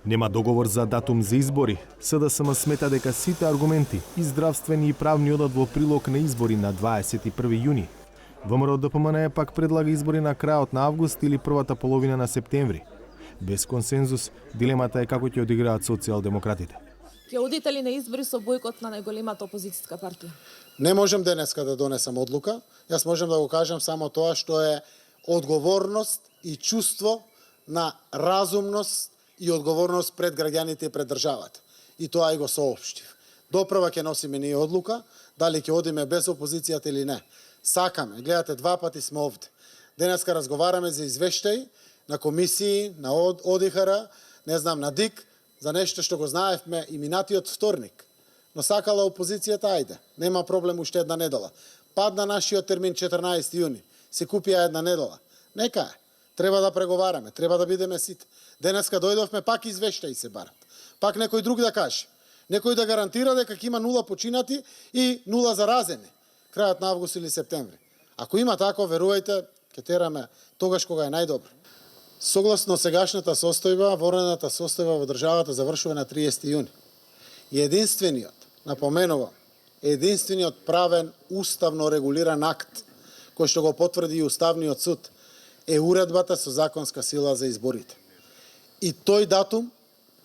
Нема договор за датум за избори. СДСМ смета дека сите аргументи и здравствени и правни одат во прилог на избори на 21 јуни. ВМРО ДПМН пак предлага избори на крајот на август или првата половина на септември. Без консензус, дилемата е како ќе одиграат социјалдемократите. Ќе одите ли на избори со бојкот на најголемата опозицијска партија? Не можем денеска да донесам одлука. Јас можем да го кажам само тоа што е одговорност и чувство на разумност и одговорност пред граѓаните и пред државата. И тоа и го соопштив. Допрва ќе носиме ние одлука, дали ќе одиме без опозицијата или не. Сакаме, гледате, два пати сме овде. Денеска разговараме за извештаи на комисии, на ОДИХР, не знам, на ДИК, за нешто што го знаевме и минатиот вторник. Но сакала опозицијата, ајде, нема проблем уште една недела. Падна нашиот термин 14 јуни, се купија една недела. Нека е. Треба да преговараме, треба да бидеме сите. Денеска дојдовме, пак извештаи се барат. Пак некој друг да каже. Некој да гарантира дека ќе има 0 починати и 0 заразени. Крајот на август или септември. Ако има тако, верувајте, ќе тераме тогаш кога е најдобро. Согласно сегашната состојба, ворената состојба во државата завршува на 30 јуни. И единствениот, напоменувам, единствениот правен уставно регулиран акт кој што го потврди и Уставниот суд е уредбата со законска сила за изборите. И тој датум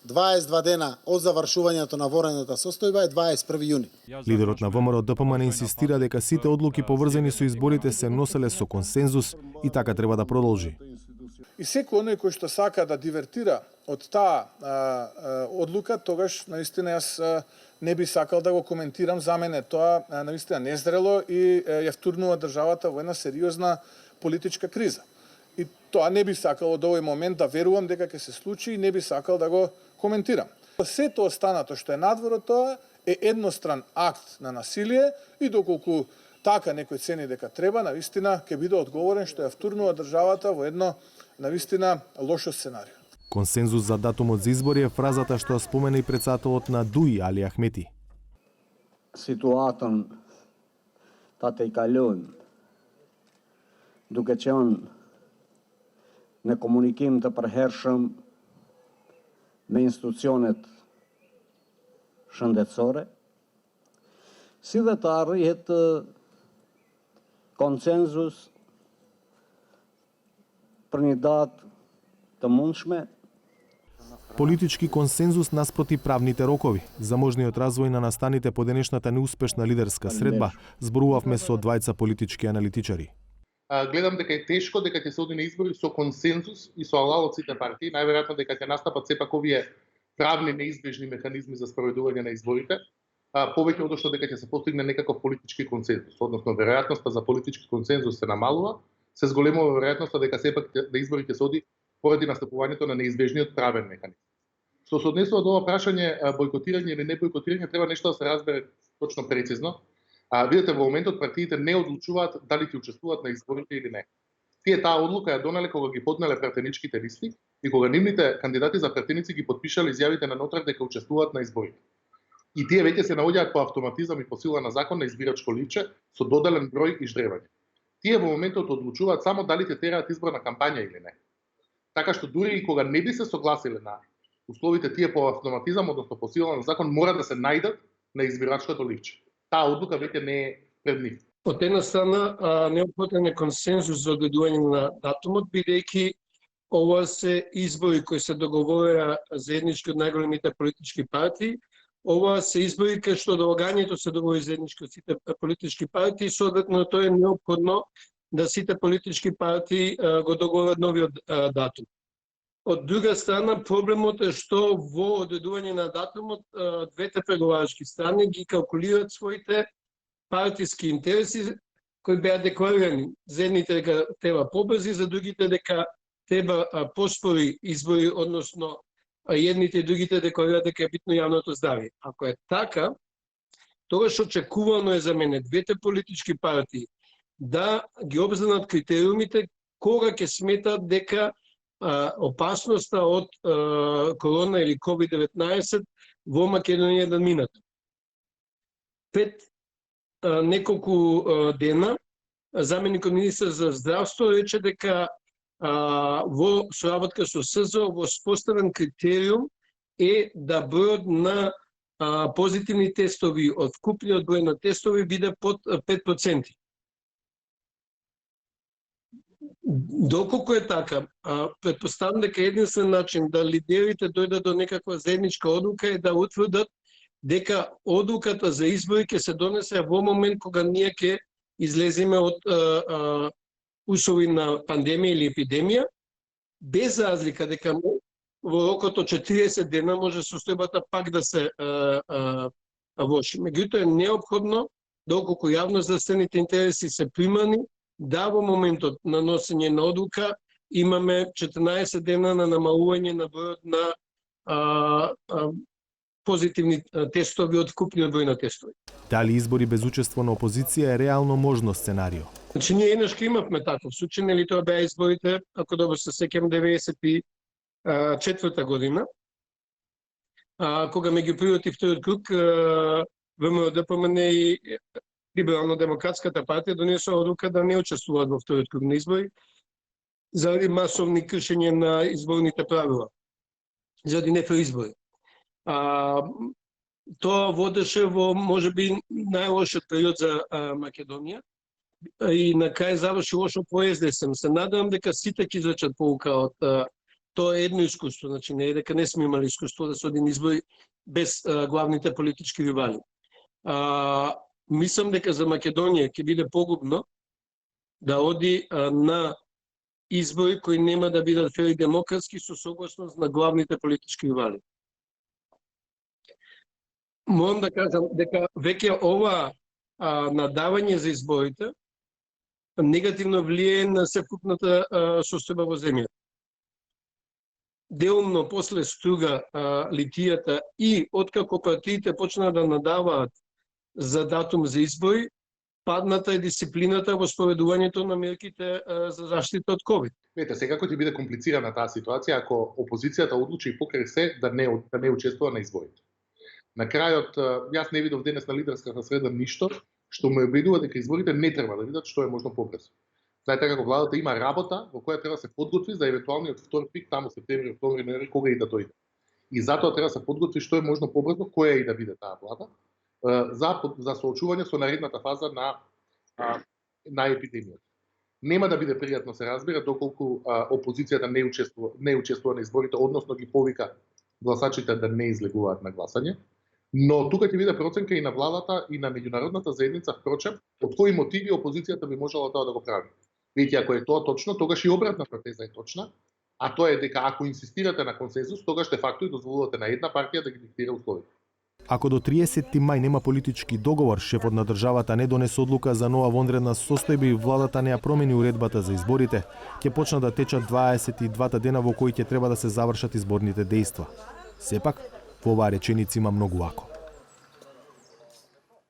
22 дена од завршувањето на ворената состојба е 21 јуни. Лидерот на ВМРО ДПМН инсистира дека сите одлуки поврзани со изборите се носеле со консензус и така треба да продолжи. И секој оној кој што сака да дивертира од таа одлука, тогаш наистина јас не би сакал да го коментирам. За мене тоа наистина незрело и ја втурнува државата во една сериозна политичка криза. И тоа не би сакал од овој момент да верувам дека ќе се случи и не би сакал да го коментирам. Сето останато што е надвор од тоа е едностран акт на насилие и доколку така некој цени дека треба, навистина ќе биде одговорен што ја втурнува државата во едно навистина лошо сценарио. Консензус за датумот за избори е фразата што спомена и претседателот на ДУИ Али Ахмети. Situatën ta të i kalojmë duke qenë në komunikim të përhershëm me institucionet shëndetësore, si dhe të arrihet konsenzus për një datë të mundshme. Политички консензус наспроти правните рокови. За можниот развој на настаните по денешната неуспешна лидерска средба, зборувавме со двајца политички аналитичари. Гледам дека е тешко дека ќе се оди на избори со консензус и со алал од сите партии, најверојатно дека ќе настапат сепак овие правни неизбежни механизми за спроведување на изборите, повеќе од што дека ќе се постигне некаков политички консензус, односно веројатноста за политички консензус се намалува, се зголемува веројатноста дека сепак на избори ќе се оди поради настапувањето на неизбежниот правен механизм. Што се однесува до ова прашање бојкотирање или не бојкотирање, треба нешто да се разбере точно прецизно. Видите, во моментот партиите не одлучуваат дали ќе учествуваат на изборите или не. Тие таа одлука ја донале кога ги поднеле пратеничките листи и кога нивните кандидати за пратеници ги потпишале изјавите на нотрак дека учествуваат на изборите. И тие веќе се наоѓаат по автоматизам и по сила на закон на избирачко ливче со доделен број и ждребање. Тие во моментот одлучуваат само дали ќе тераат изборна кампања или не. Така што дури и кога не би се согласиле на условите, тие по автоматизам, односно по сила на закон, мора да се најдат на избирачкото ливче. Таа одлука веќе не е пред нив. Од една страна, неопходен е консензус за одредување на датумот, бидејќи ова се избори кои се договорија заеднички од најголемите политички партии. Ова се избори кај што доагањето се договори заеднички од сите политички партии, соодветно тоа е неопходно да сите политички партии го договорат новиот датум. Од друга страна, проблемот е што во одредување на датумот двете преговарачки страни ги калкулираат своите партиски интереси кои беа декларирани. За едните дека треба побрзи, за другите дека треба поспори избори, односно едните и другите декларираат дека е битно јавното здравје. Ако е така, тогаш очекувано е за мене двете политички партии да ги обзнанат критериумите кога ќе сметат дека опасноста од корона или COVID-19 во Македонија да минат. Пред неколку дена заменикот министер за здравство рече дека во соработка со СЗО во споставен критериум е да бројот на позитивни тестови од вкупниот број на тестови биде под 5%. Доколку е така, претпоставам дека единствен начин да лидерите дојдат до некаква заедничка одлука е да утврдат дека одлуката за избори ќе се донесе во момент кога ние ќе излеземе од услови на пандемија или епидемија, без разлика дека во рокот од 40 дена може состојбата пак да се влоши. Меѓутоа е неопходно, доколку јавноздравствените интереси се примани, да во моментот на носење на одлука имаме 14 дена на намалување на бројот на позитивни тестови од вкупниот број на тестови. Дали избори без учество на опозиција е реално можно сценарио? Значи, ние еднаш имавме таков случај, нели тоа беа изборите, ако добро се сеќам, 94-та година, кога меѓу првиот и вториот круг ВМРО-ДПМН и Либерално-демократската партија донесоа одлука да не учествуваат во вториот круг на избори заради масовни кршење на изборните правила, заради нефер избори. Тоа водеше во можеби најлошиот период за Македонија и на крај заврши лошо по СДСМ. Се надевам дека сите ќе извлечат поука од тоа едно искуство, значи не е дека не сме имали искуство да се один избори без главните политички ривали. Мислам дека за Македонија ќе биде погубно да оди на избори кои нема да бидат фер и демократски со согласност на главните политички ривали. Морам да кажам дека веќе ова надавање за изборите негативно влијае на секупната состојба во земјата. Делумно после струга литијата и откако партиите почнаа да надаваат за датум за избори, падната е дисциплината во спроведувањето на мерките за заштита од ковид. Вете, секако ќе биде комплицирана таа ситуација ако опозицијата одлучи покрај се да не учествува на изборите. На крајот, јас не видов денес на лидерската среда ништо што ме убедува дека изборите не треба да бидат што е можно побрзо. Знаете како владата има работа во која треба да се подготви за евентуалниот втор пик таму септември, октомври, ноември, кога и да дојде. И затоа треба да се подготви што е можно побрзо, која и да биде таа влада, за соочување со наредната фаза на епидемијата. Нема да биде пријатно, се разбира, доколку опозицијата не учествува на изборите, односно ги повика гласачите да не излегуваат на гласање. Но тука ќе биде проценка и на владата и на меѓународната заедница, впрочем, од кои мотиви опозицијата би можела тоа да го прави. Видите, ако е тоа точно, тогаш и обратната теза е точна, а тоа е дека ако инсистирате на консенсус, тогаш де факто и дозволувате на една партија да ги диктира условите. Ако до 30 мај нема политички договор, шефот на државата не донесе одлука за нова вонредна состојба и владата не ја промени уредбата за изборите, ќе почнат да течат 22 дена во кои ќе треба да се завршат изборните дејства. Сепак, во оваа реченица има многу ако.